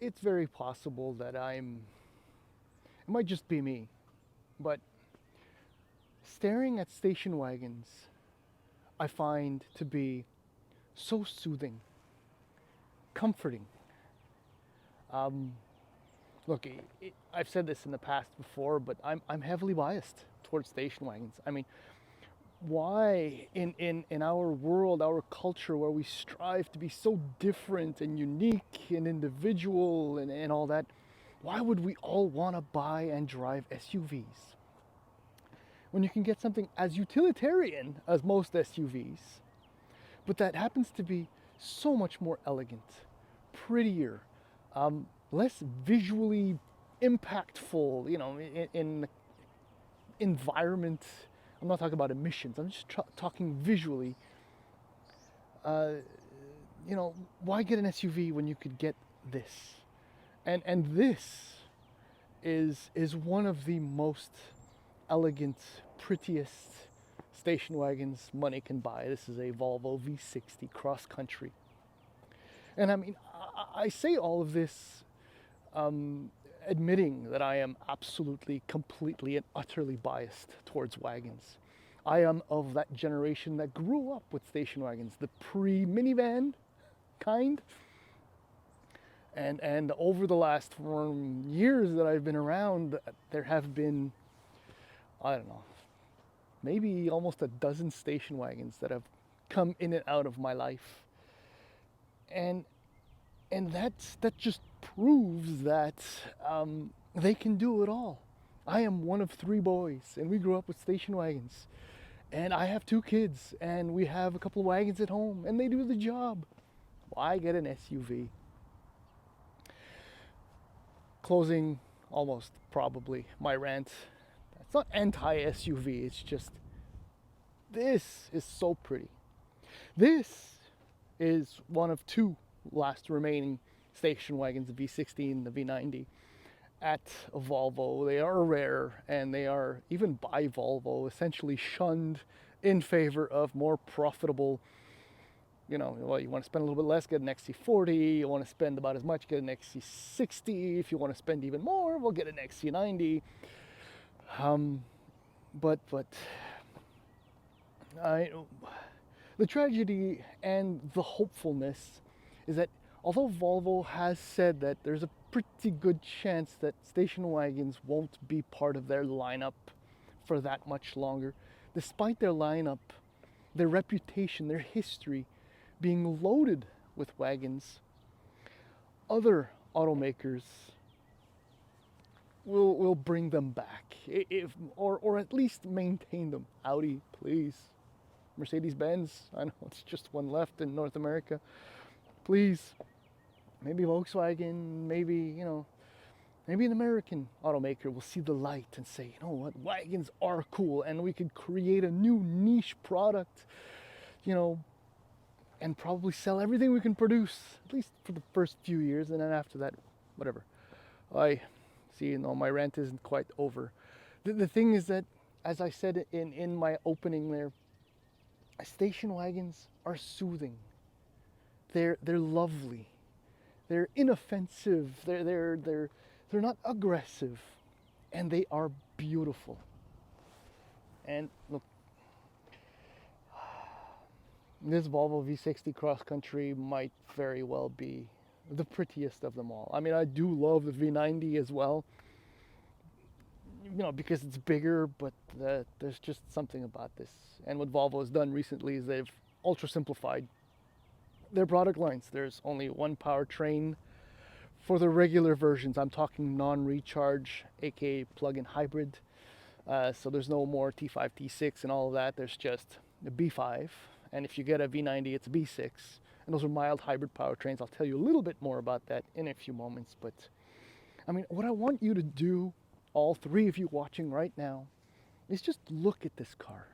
it's very possible that it might just be me, but staring at station wagons I find to be so soothing, comforting. Um, Look, I've said this in the past before, but I'm heavily biased towards station wagons. I mean, why in our world, our culture, where we strive to be so different and unique and individual and all that, why would we all want to buy and drive SUVs when you can get something as utilitarian as most SUVs, but that happens to be so much more elegant, prettier, less visually impactful, in environment. I'm not talking about emissions, I'm just talking visually. uh, why get an SUV when you could get this? And this is one of the most elegant, prettiest station wagons money can buy. This is a Volvo V60 Cross Country. And I mean, I say all of this admitting that I am absolutely, completely, and utterly biased towards wagons. I am of that generation that grew up with station wagons, the pre-minivan kind. And over the last 4 years that I've been around, there have been, I don't know, maybe almost a dozen station wagons that have come in and out of my life. And that just proves that they can do it all. I am one of 3 boys, and we grew up with station wagons. And I have 2 kids, and we have a couple of wagons at home, and they do the job. Why get an SUV? Closing almost probably my rant. It's not anti-SUV, it's just this is so pretty. This is one of 2 last remaining station wagons, the V60 and the V90 at Volvo. They are rare, and they are, even by Volvo, essentially shunned in favor of more profitable, you want to spend a little bit less, get an XC40. You want to spend about as much, get an XC60. If you want to spend even more, we'll get an XC90. But the tragedy and the hopefulness is that although Volvo has said that there's a pretty good chance that station wagons won't be part of their lineup for that much longer, despite their lineup, their reputation, their history being loaded with wagons, other automakers will bring them back, or at least maintain them. Audi, please. Mercedes-Benz, I know it's just one left in North America. Please. Maybe Volkswagen, maybe an American automaker will see the light and say, you know what, wagons are cool, and we could create a new niche product, and probably sell everything we can produce, at least for the first few years, and then after that, whatever. I see, my rant isn't quite over. The thing is that, as I said in my opening there, station wagons are soothing. They're lovely. They're inoffensive. They're not aggressive, and they are beautiful. And look, this Volvo V60 Cross Country might very well be the prettiest of them all. I mean, I do love the V90 as well, because it's bigger, but there's just something about this. And what Volvo has done recently is they've ultra simplified their product lines. There's only one powertrain for the regular versions. I'm talking non-recharge, aka plug-in hybrid. So there's no more T5, T6 and all of that. There's just a B5. And if you get a V90, it's a B6. And those are mild hybrid powertrains. I'll tell you a little bit more about that in a few moments. But I mean, what I want you to do, all 3 of you watching right now, is just look at this car.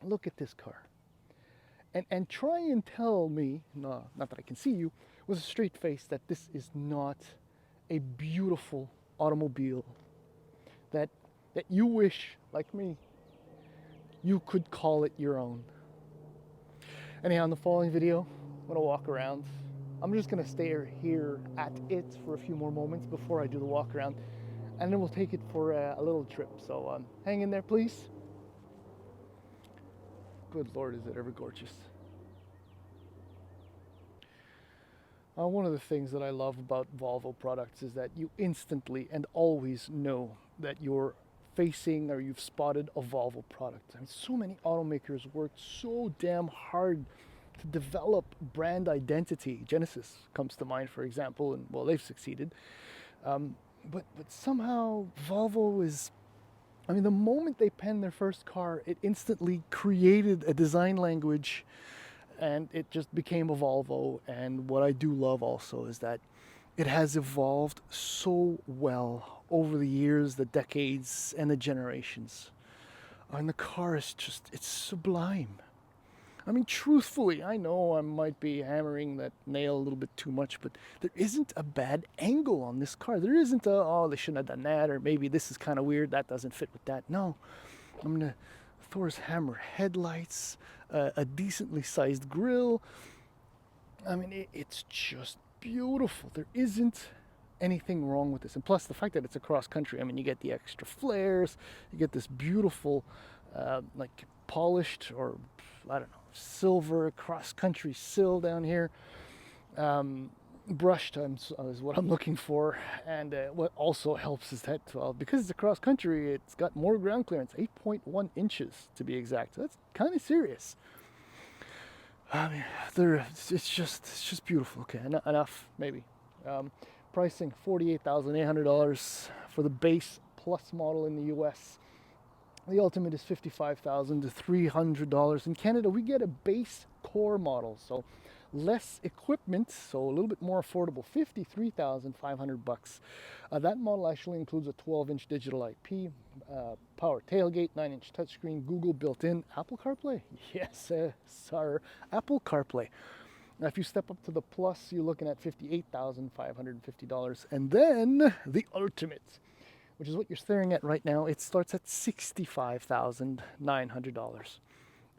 Look at this car. And try and tell me, no, not that I can see you, with a straight face, that this is not a beautiful automobile that you wish, like me, you could call it your own. Anyhow, in the following video, I'm going to walk around I'm just gonna stay here at it for a few more moments before I do the walk around, and then we'll take it for a little trip. So hang in there, please. Good Lord, is it ever gorgeous. One of the things that I love about Volvo products is that you instantly and always know that you're facing or you've spotted a Volvo product. I mean, so many automakers worked so damn hard to develop brand identity. Genesis comes to mind, for example, and well, they've succeeded. But somehow Volvo is, I mean, the moment they penned their first car, it instantly created a design language and it just became a Volvo. And what I do love also is that it has evolved so well over the years, the decades, and the generations. And the car is just, it's sublime. I mean, truthfully, I know I might be hammering that nail a little bit too much, but there isn't a bad angle on this car. There isn't a, oh, they shouldn't have done that, or maybe this is kind of weird, that doesn't fit with that. No, I'm going to Thor's hammer headlights, a decently sized grille. I mean, it's just beautiful. There isn't anything wrong with this. And plus the fact that it's a cross country, I mean, you get the extra flares, you get this beautiful, like polished or, I don't know, silver cross country sill down here. Brushed is what I'm looking for. And what also helps is that, well, because it's a cross country, it's got more ground clearance, 8.1 inches to be exact. So that's kind of serious. I mean, it's just beautiful. Okay, enough maybe. Pricing $48,800 for the base plus model in the U.S. The Ultimate is $55,000 to $300. In Canada, we get a base core model, so less equipment, so a little bit more affordable, $53,500. That model actually includes a 12-inch digital IP, power tailgate, 9-inch touchscreen, Google built-in, Apple CarPlay. Yes, sir, Apple CarPlay. Now, if you step up to the Plus, you're looking at $58,550. And then the Ultimate, which is what you're staring at right now, it starts at $65,900.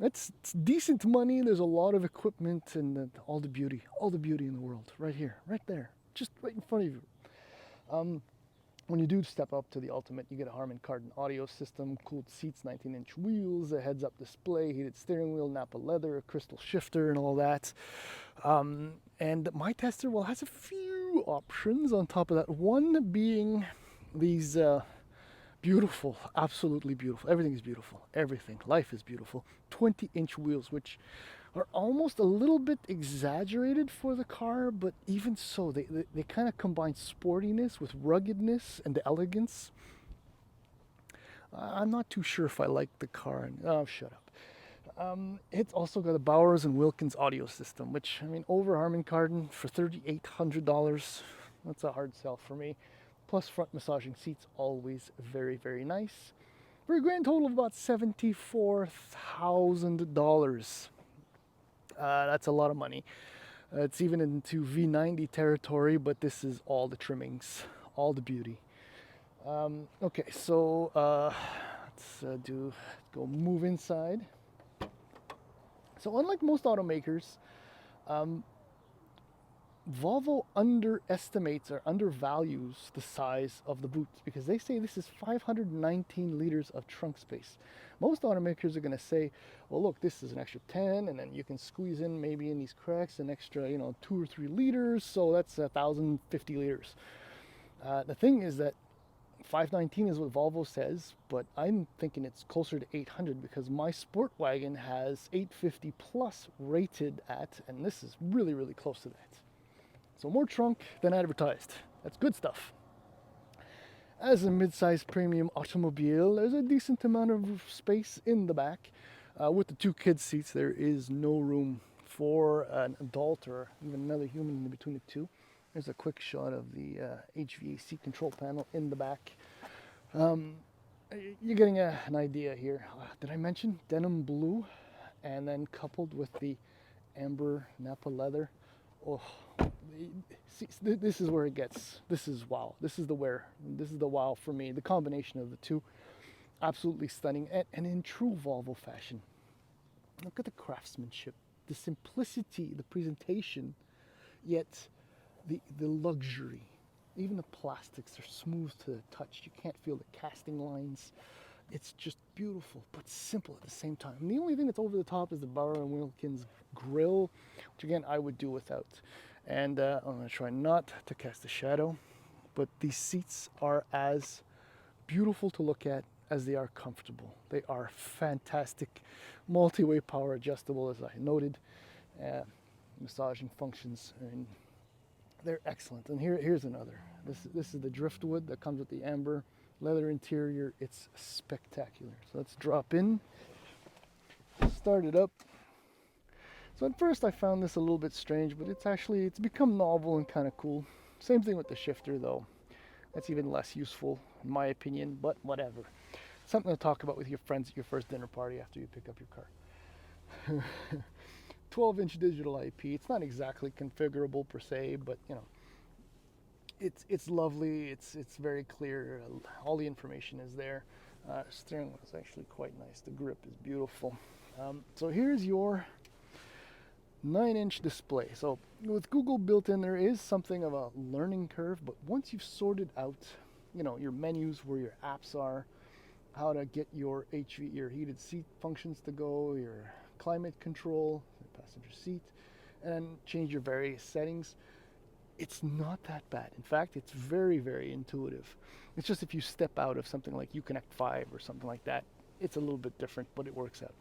It's decent money. There's a lot of equipment and all the beauty in the world right here, right there, just right in front of you. When you do step up to the Ultimate, you get a Harman Kardon audio system, cooled seats, 19-inch wheels, a heads-up display, heated steering wheel, Napa leather, a crystal shifter, and all that. And my tester, well, has a few options on top of that. One being these beautiful, absolutely beautiful. Everything is beautiful. Everything. Life is beautiful. 20-inch wheels, which are almost a little bit exaggerated for the car, but even so, they kind of combine sportiness with ruggedness and elegance. I'm not too sure if I like the car. Oh, shut up. It's also got a Bowers and Wilkins audio system, which, I mean, over Harman Kardon for $3,800, that's a hard sell for me. Plus front massaging seats, always very, very nice. For a grand total of about $74,000. That's a lot of money. It's even into V90 territory, but this is all the trimmings, all the beauty. Okay, so let's go move inside. So unlike most automakers, Volvo underestimates or undervalues the size of the boot because they say this is 519 liters of trunk space. Most automakers are going to say, well, look, this is an extra 10, and then you can squeeze in maybe in these cracks an extra, 2 or 3 liters, so that's 1,050 liters. The thing is that 519 is what Volvo says, but I'm thinking it's closer to 800 because my sport wagon has 850 plus rated at, and this is really, really close to that. So more trunk than advertised. That's good stuff. As a mid-sized premium automobile, there's a decent amount of space in the back. With the 2 kids seats, there is no room for an adult or even another human in between the two. There's a quick shot of the HVAC control panel in the back. You're getting an idea here. Did I mention denim blue? And then coupled with the amber Napa leather. Oh, see, this is where it gets. This is wow. This is the wear. This is the wow for me. The combination of the two, absolutely stunning, and in true Volvo fashion. Look at the craftsmanship, the simplicity, the presentation. yet the luxury, even the plastics are smooth to the touch. You can't feel the casting lines. It's just beautiful, but simple at the same time. And the only thing that's over the top is the Bauer and Wilkins grill, which again I would do without. And I'm going to try not to cast a shadow, but these seats are as beautiful to look at as they are comfortable. They are fantastic, multi-way power adjustable, as I noted, massaging functions, and they're excellent. And here's another. This is the driftwood that comes with the amber leather interior. It's spectacular. So let's drop in, start it up. So at first I found this a little bit strange, but it's become novel and kind of cool. Same thing with the shifter though. That's even less useful in my opinion, but whatever. Something to talk about with your friends at your first dinner party after you pick up your car. 12-inch digital IP. It's not exactly configurable per se, but you know, it's lovely. It's very clear. All the information is there. Steering wheel is actually quite nice. The grip is beautiful. So here's your 9-inch display. So with Google built in, there is something of a learning curve, but once you've sorted out, you know, your menus, where your apps are, how to get your your heated seat functions to go, your climate control, the passenger seat, and change your various settings, it's not that bad. In fact, it's very, very intuitive. It's just if you step out of something like Uconnect 5 or something like that, it's a little bit different, but it works out.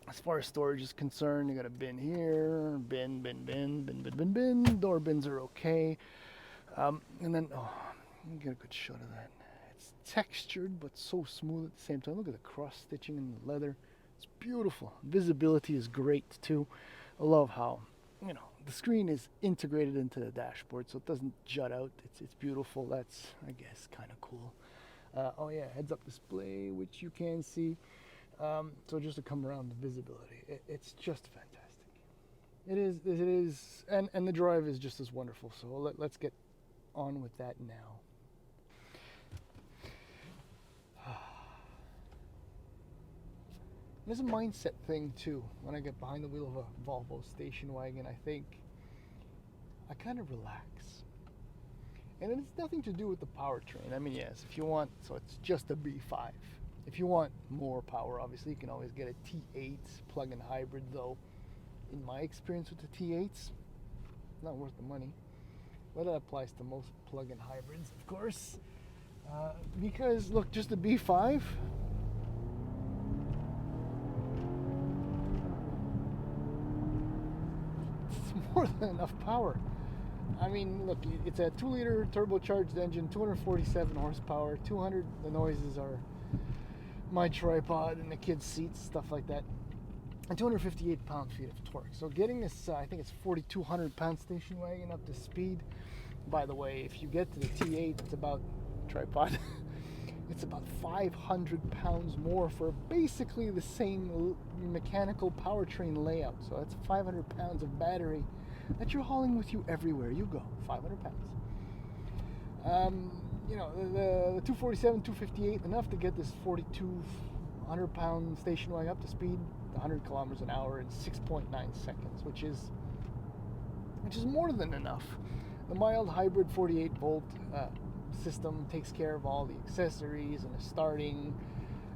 As far as storage is concerned, you got a bin here, bin. Door bins are okay. And then, oh, let me get a good shot of that. It's textured, but so smooth at the same time. Look at the cross stitching in the leather. It's beautiful. Visibility is great too. I love how, you know, the screen is integrated into the dashboard, so it doesn't jut out. It's beautiful. That's, I guess, kind of cool. Oh yeah, heads-up display, which you can see. So just to come around the visibility, it's just fantastic. It is, and the drive is just as wonderful. So let's get on with that now. There's a mindset thing too. When I get behind the wheel of a Volvo station wagon, I think I kind of relax. And it has nothing to do with the powertrain. I mean, yes, if you want, so it's just a B5. If you want more power, obviously, you can always get a T8 plug-in hybrid, though. In my experience with the T8s, not worth the money. But that applies to most plug-in hybrids, of course. Because, look, just a B5, it's more than enough power. I mean, look, it's a 2-liter turbocharged engine, 247 horsepower, 200, the noises are my tripod and the kids' seats, stuff like that, and 258 pound-feet of torque. So getting this, I think it's 4,200 pound station wagon up to speed. By the way, if you get to the T8, it's about, tripod, it's about 500 pounds more for basically the same mechanical powertrain layout. So that's 500 pounds of battery that you're hauling with you everywhere you go. 500 pounds. You know, the 247, 258, enough to get this 4,200 pound station wagon up to speed, 100 kilometers an hour in 6.9 seconds, which is more than enough. The mild hybrid 48 volt system takes care of all the accessories and the starting,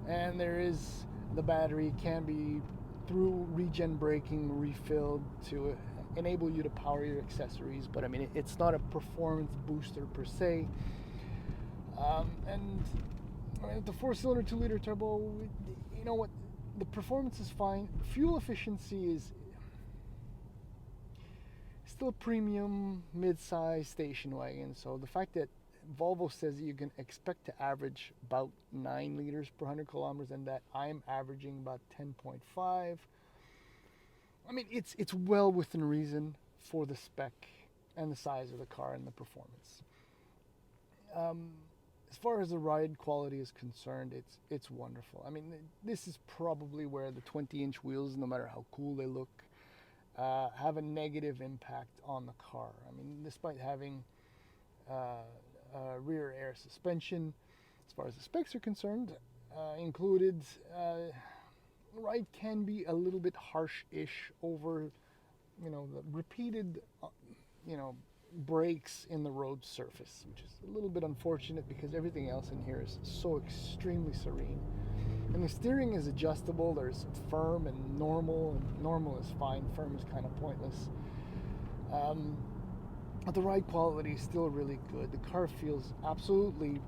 and there is the battery can be, through regen braking, refilled to enable you to power your accessories, but I mean, it's not a performance booster per se. And the 4-cylinder 2-liter turbo, you know what, the performance is fine. Fuel efficiency is still a premium mid-size station wagon. So the fact that Volvo says that you can expect to average about 9 liters per 100 kilometers, and that I'm averaging about 10.5. I mean, it's well within reason for the spec and the size of the car and the performance. As far as the ride quality is concerned, it's wonderful. I mean, this is probably where the 20-inch wheels, no matter how cool they look, have a negative impact on the car. I mean, despite having rear air suspension, as far as the specs are concerned, included, ride can be a little bit harsh-ish over, you know, the repeated breaks in the road surface, which is a little bit unfortunate because everything else in here is so extremely serene. And the steering is adjustable. There's firm and normal, and normal is fine. Firm is kind of pointless. But the ride quality is still really good. The car feels absolutely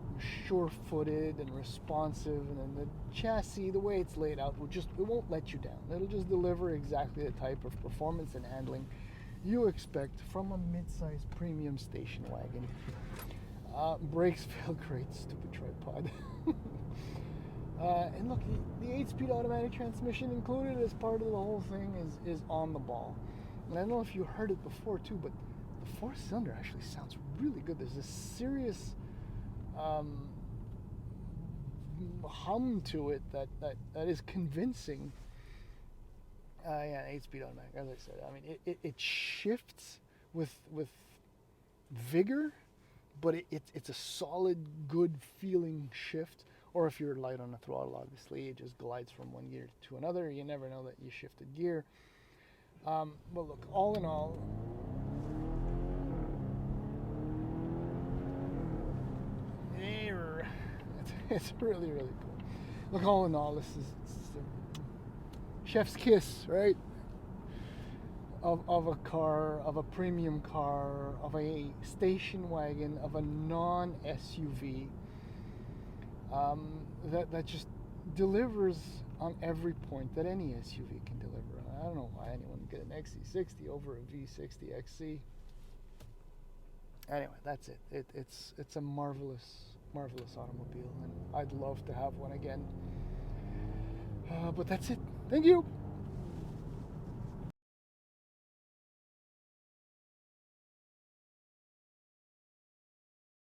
sure-footed and responsive, and then the chassis, the way it's laid out, it won't let you down. It'll just deliver exactly the type of performance and handling you expect from a mid-size premium station wagon. Brakes feel great, stupid tripod. And look, the 8-speed automatic transmission included as part of the whole thing is on the ball. And I don't know if you heard it before too, but the 4-cylinder actually sounds really good. There's a serious hum to it that is convincing. Yeah, 8-speed automatic, as I said. I mean, it shifts with vigor, but it's a solid, good feeling shift. Or if you're light on the throttle, obviously, it just glides from one gear to another. You never know that you shifted gear. Well, look, all in all, it's really, really cool. Look, all in all, this is chef's kiss, right? Of a car, of a premium car, of a station wagon, of a non-SUV that just delivers on every point that any SUV can deliver. I don't know why anyone would get an XC60 over a V60 XC. Anyway, that's it. It's a marvelous automobile, and I'd love to have one again. But that's it. Thank you.